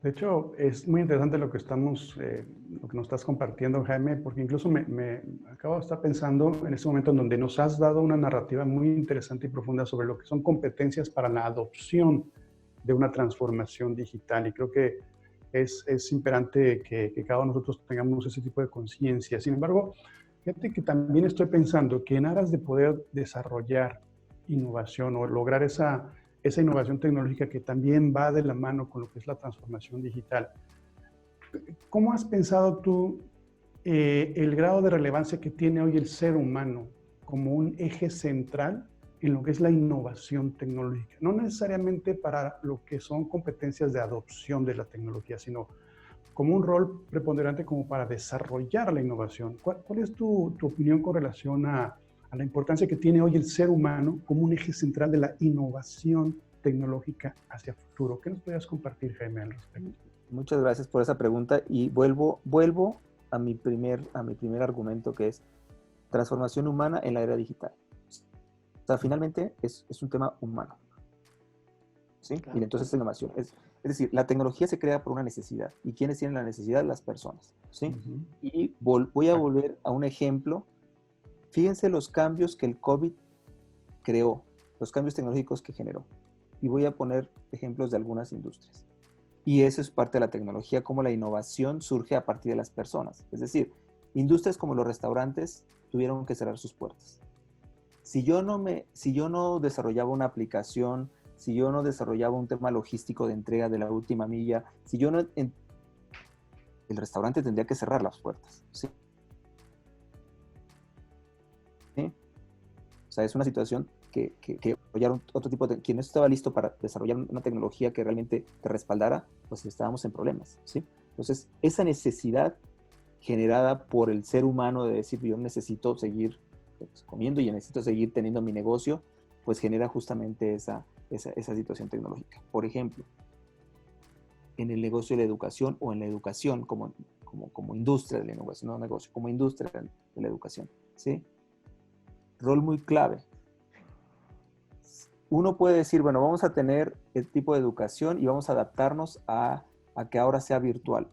De hecho, es muy interesante lo que nos estás compartiendo, Jaime, porque incluso me acabo de estar pensando en ese momento en donde nos has dado una narrativa muy interesante y profunda sobre lo que son competencias para la adopción de una transformación digital. Y creo que es imperante que cada uno de nosotros tengamos ese tipo de conciencia. Sin embargo, fíjate que también estoy pensando que en aras de poder desarrollar innovación o lograr esa innovación tecnológica que también va de la mano con lo que es la transformación digital. ¿Cómo has pensado tú el grado de relevancia que tiene hoy el ser humano como un eje central en lo que es la innovación tecnológica? No necesariamente para lo que son competencias de adopción de la tecnología, sino como un rol preponderante como para desarrollar la innovación. ¿Cuál es tu opinión con relación a la importancia que tiene hoy el ser humano como un eje central de la innovación tecnológica hacia futuro? ¿Qué nos podrías compartir, Jaime, al respecto? Muchas gracias por esa pregunta y vuelvo a mi primer argumento, que es transformación humana en la era digital. O sea, finalmente es un tema humano, ¿sí? Claro. Y entonces es innovación. Es decir, la tecnología se crea por una necesidad. ¿Y quiénes tienen la necesidad? Las personas, ¿sí? Uh-huh. Y voy a volver a un ejemplo. Fíjense los cambios que el COVID creó, los cambios tecnológicos que generó. Y voy a poner ejemplos de algunas industrias. Y eso es parte de la tecnología, cómo la innovación surge a partir de las personas. Es decir, industrias como los restaurantes tuvieron que cerrar sus puertas. Si yo no desarrollaba una aplicación, si yo no desarrollaba un tema logístico de entrega de la última milla, si yo no, el restaurante tendría que cerrar las puertas, ¿sí? ¿Sí? O sea, es una situación que desarrollaron otro tipo de... Quien no estaba listo para desarrollar una tecnología que realmente te respaldara, pues estábamos en problemas, ¿sí? Entonces, esa necesidad generada por el ser humano de decir, yo necesito seguir comiendo y necesito seguir teniendo mi negocio, pues genera justamente esa situación tecnológica. Por ejemplo, en el negocio de la educación o en la educación como industria de la innovación, no negocio, como industria de la educación, ¿sí? Rol muy clave. Uno puede decir, bueno, vamos a tener el tipo de educación y vamos a adaptarnos a que ahora sea virtual.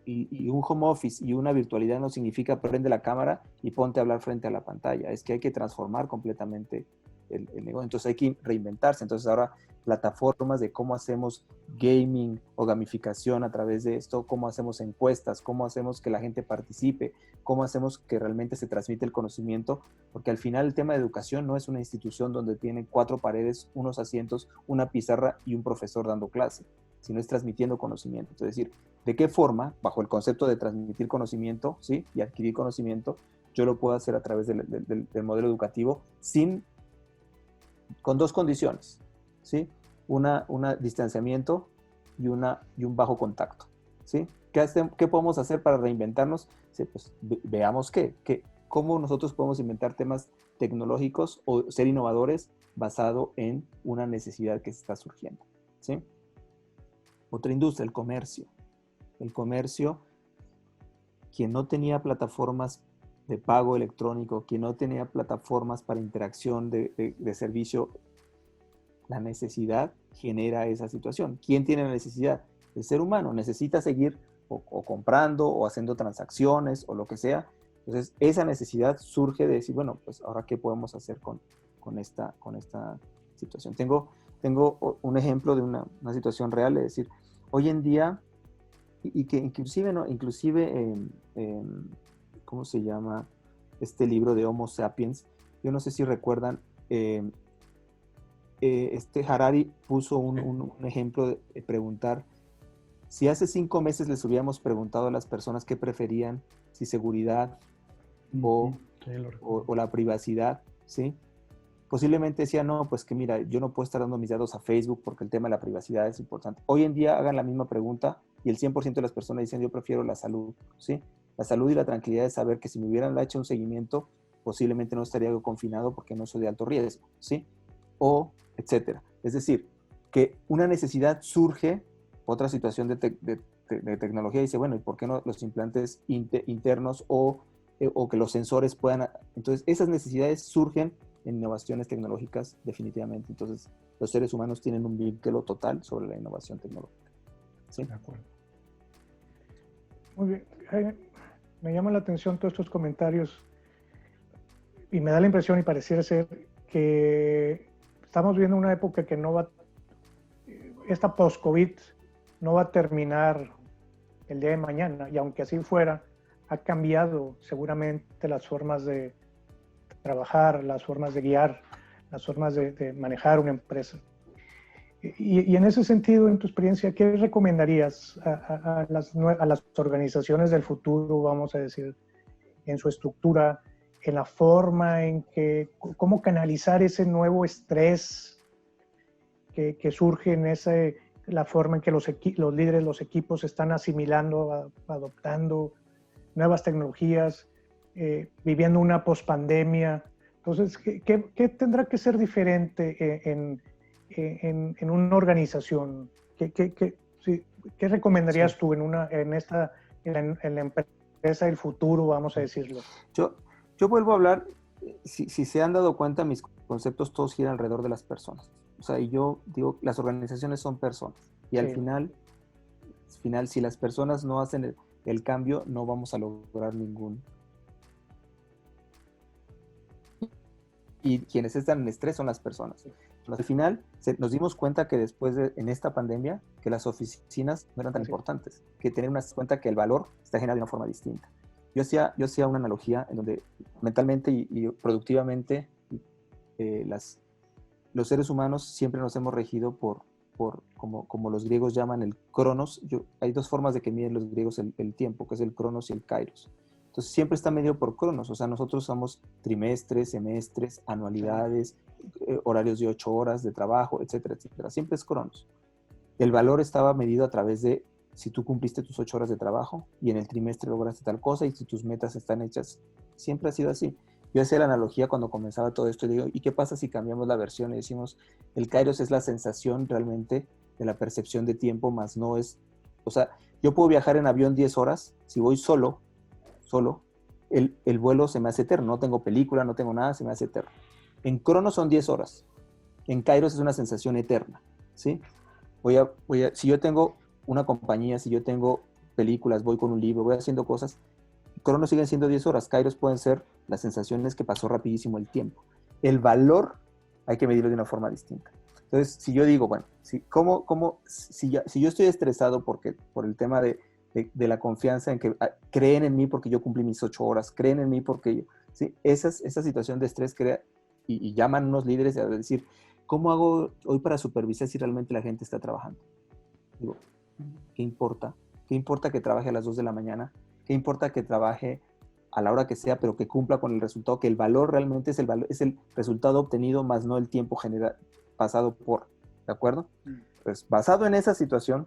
Y un home office y una virtualidad no significa prende la cámara y ponte a hablar frente a la pantalla. Es que hay que transformar completamente el negocio. Entonces hay que reinventarse. Entonces ahora plataformas de cómo hacemos gaming o gamificación a través de esto, cómo hacemos encuestas, cómo hacemos que la gente participe, cómo hacemos que realmente se transmite el conocimiento, porque al final el tema de educación no es una institución donde tiene 4 paredes, unos asientos, una pizarra y un profesor dando clase, sino es transmitiendo conocimiento. Es decir, ¿de qué forma, bajo el concepto de transmitir conocimiento, ¿sí? Y adquirir conocimiento, yo lo puedo hacer a través del modelo educativo con 2 condiciones, ¿sí? Una distanciamiento y un bajo contacto, ¿sí? ¿Qué podemos hacer para reinventarnos? Sí, pues veamos cómo nosotros podemos inventar temas tecnológicos o ser innovadores basado en una necesidad que está surgiendo, ¿sí? Otra industria, el comercio. El comercio, quien no tenía plataformas de pago electrónico, quien no tenía plataformas para interacción de servicio, la necesidad genera esa situación. ¿Quién tiene la necesidad? El ser humano necesita seguir o comprando o haciendo transacciones o lo que sea. Entonces, esa necesidad surge de decir, bueno, pues ahora qué podemos hacer con esta situación. Tengo un ejemplo de una situación real, es decir, hoy en día, y que inclusive, ¿no? ¿Cómo se llama? Este libro de Homo Sapiens. Yo no sé si recuerdan, Harari puso un ejemplo de preguntar, si hace 5 meses les hubiéramos preguntado a las personas qué preferían, si seguridad o la privacidad, ¿sí? Posiblemente decía, no, pues que mira, yo no puedo estar dando mis datos a Facebook porque el tema de la privacidad es importante. Hoy en día hagan la misma pregunta y el 100% de las personas dicen, yo prefiero la salud, ¿sí? La salud y la tranquilidad de saber que si me hubieran hecho un seguimiento, posiblemente no estaría confinado porque no soy de alto riesgo, ¿sí? O etcétera. Es decir, que una necesidad surge, otra situación de tecnología dice, bueno, ¿y por qué no los implantes internos o que los sensores puedan? Entonces, esas necesidades surgen en innovaciones tecnológicas definitivamente. Entonces, los seres humanos tienen un vínculo total sobre la innovación tecnológica. ¿sí? De acuerdo. Muy bien. Me llama la atención todos estos comentarios y me da la impresión y pareciera ser que estamos viviendo una época que no va, esta post-COVID no va a terminar el día de mañana, y aunque así fuera, ha cambiado seguramente las formas de trabajar, las formas de guiar, las formas de manejar una empresa. Y en ese sentido, en tu experiencia, ¿qué recomendarías a las organizaciones del futuro, vamos a decir, en su estructura, en la forma en que, cómo canalizar ese nuevo estrés que surge en la forma en que los líderes, los equipos están asimilando, adoptando nuevas tecnologías, viviendo una pospandemia? Entonces, ¿qué tendrá que ser diferente en una organización? ¿Qué recomendarías tú en la empresa del futuro, vamos a decirlo? Yo vuelvo a hablar, si se han dado cuenta, mis conceptos todos giran alrededor de las personas. O sea, y yo digo, las organizaciones son personas. Y al final, si las personas no hacen el cambio, no vamos a lograr ningún. Y quienes están en estrés son las personas. Al final, nos dimos cuenta que después en esta pandemia, que las oficinas no eran tan importantes, que tener una cuenta que el valor está generado de una forma distinta. Yo hacía una analogía en donde mentalmente y productivamente los seres humanos siempre nos hemos regido por como los griegos llaman el cronos. Hay dos formas de que miden los griegos el tiempo, que es el cronos y el kairos. Entonces siempre está medido por cronos, o sea, nosotros somos trimestres, semestres, anualidades, horarios de 8 horas de trabajo, etcétera, etcétera. Siempre es cronos. El valor estaba medido a través de si tú cumpliste tus 8 horas de trabajo y en el trimestre lograste tal cosa y si tus metas están hechas. Siempre ha sido así. Yo hacía la analogía cuando comenzaba todo esto y digo, ¿y qué pasa si cambiamos la versión y decimos, el kairos es la sensación realmente de la percepción de tiempo, más no es, o sea, yo puedo viajar en avión 10 horas, si voy solo, el vuelo se me hace eterno, no tengo película, no tengo nada, se me hace eterno. En cronos son 10 horas, en kairos es una sensación eterna, ¿sí? Si yo tengo una compañía, si yo tengo películas, voy con un libro, voy haciendo cosas, cronos siguen siendo 10 horas, kairos pueden ser las sensaciones que pasó rapidísimo el tiempo. El valor hay que medirlo de una forma distinta. Entonces, si yo digo, bueno, si yo estoy estresado por el tema de la confianza en que creen en mí porque yo cumplí mis 8 horas, creen en mí porque yo, ¿sí? Esa situación de estrés crea y llaman unos líderes a decir, ¿cómo hago hoy para supervisar si realmente la gente está trabajando? Digo, ¿qué importa? ¿Qué importa que trabaje a las 2 de la mañana? ¿Qué importa que trabaje a la hora que sea, pero que cumpla con el resultado? Que el valor realmente es el resultado obtenido más no el tiempo pasado por, ¿de acuerdo? Pues basado en esa situación,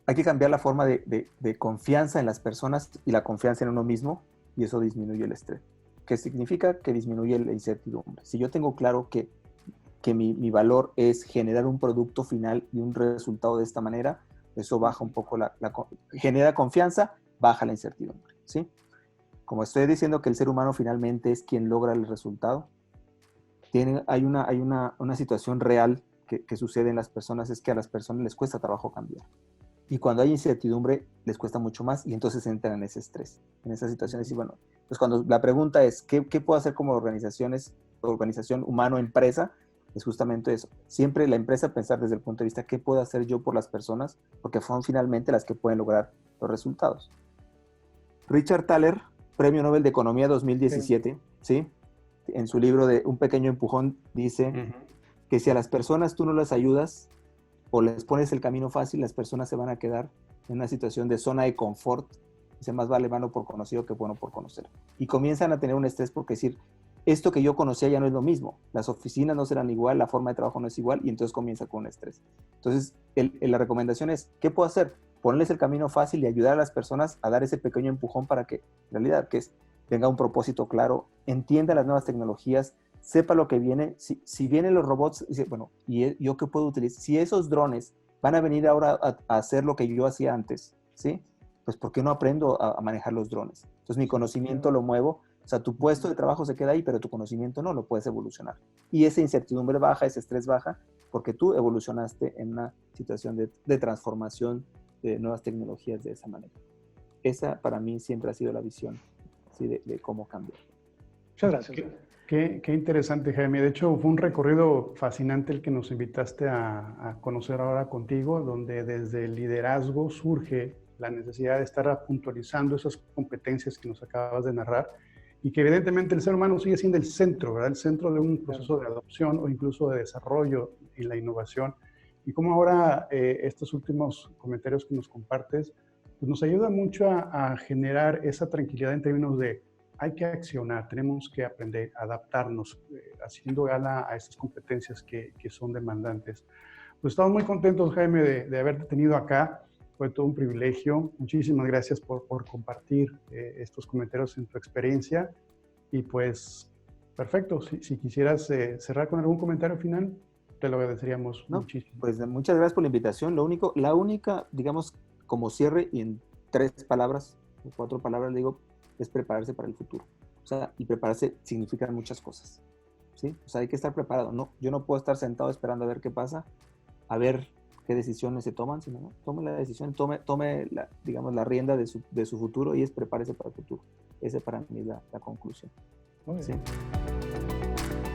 hay que cambiar la forma de confianza en las personas y la confianza en uno mismo, y eso disminuye el estrés. ¿Qué significa? Que disminuye la incertidumbre. Si yo tengo claro que mi valor es generar un producto final y un resultado de esta manera, eso baja un poco genera confianza, baja la incertidumbre, ¿sí? Como estoy diciendo que el ser humano finalmente es quien logra el resultado, hay una situación real que sucede en las personas, es que a las personas les cuesta trabajo cambiar. Y cuando hay incertidumbre, les cuesta mucho más y entonces entran en ese estrés, en esas situaciones. Y bueno, pues cuando la pregunta es, ¿qué puedo hacer como organización humano-empresa? Es justamente eso. Siempre la empresa pensar desde el punto de vista, ¿qué puedo hacer yo por las personas? Porque son finalmente las que pueden lograr los resultados. Richard Thaler, Premio Nobel de Economía 2017, ¿sí? En su libro de Un pequeño empujón, dice que si a las personas tú no las ayudas o les pones el camino fácil, las personas se van a quedar en una situación de zona de confort. Dice, más vale malo por conocido que bueno por conocer. Y comienzan a tener un estrés porque decir, esto que yo conocía ya no es lo mismo. Las oficinas no serán igual, la forma de trabajo no es igual, y entonces comienza con un estrés. Entonces, la recomendación es, ¿qué puedo hacer? Ponerles el camino fácil y ayudar a las personas a dar ese pequeño empujón para que, en realidad, tenga un propósito claro, entienda las nuevas tecnologías, sepa lo que viene. Si vienen los robots, dice, bueno, ¿y yo qué puedo utilizar? Si esos drones van a venir ahora a hacer lo que yo hacía antes, ¿sí? Pues ¿por qué no aprendo a manejar los drones? Entonces mi conocimiento lo muevo. O sea, tu puesto de trabajo se queda ahí, pero tu conocimiento no, lo puedes evolucionar. Y esa incertidumbre baja, ese estrés baja, porque tú evolucionaste en una situación de transformación de nuevas tecnologías de esa manera. Esa para mí siempre ha sido la visión, ¿sí? de cómo cambiar. Muchas gracias. Qué interesante, Jaime. De hecho, fue un recorrido fascinante el que nos invitaste a conocer ahora contigo, donde desde el liderazgo surge la necesidad de estar puntualizando esas competencias que nos acabas de narrar y que evidentemente el ser humano sigue siendo el centro, ¿verdad? El centro de un proceso de adopción o incluso de desarrollo y la innovación. Y como ahora estos últimos comentarios que nos compartes, pues nos ayuda mucho a generar esa tranquilidad en términos de hay que accionar, tenemos que aprender a adaptarnos, haciendo gala a estas competencias que son demandantes. Pues estamos muy contentos, Jaime, de haberte tenido acá. Fue todo un privilegio. Muchísimas gracias por compartir estos comentarios en tu experiencia. Y pues, perfecto. Si quisieras cerrar con algún comentario final, te lo agradeceríamos muchísimo. Pues muchas gracias por la invitación. La única, digamos, como cierre y en 3 palabras, 4 palabras, digo, es prepararse para el futuro. O sea, y prepararse significa muchas cosas, ¿sí? O sea, hay que estar preparado. No, yo no puedo estar sentado esperando a ver qué pasa, a ver qué decisiones se toman, sino ¿no? Tome la decisión, tome la, digamos, la rienda de su futuro y es prepárese para el futuro. Esa para mí es la conclusión. Muy bien. ¿Sí?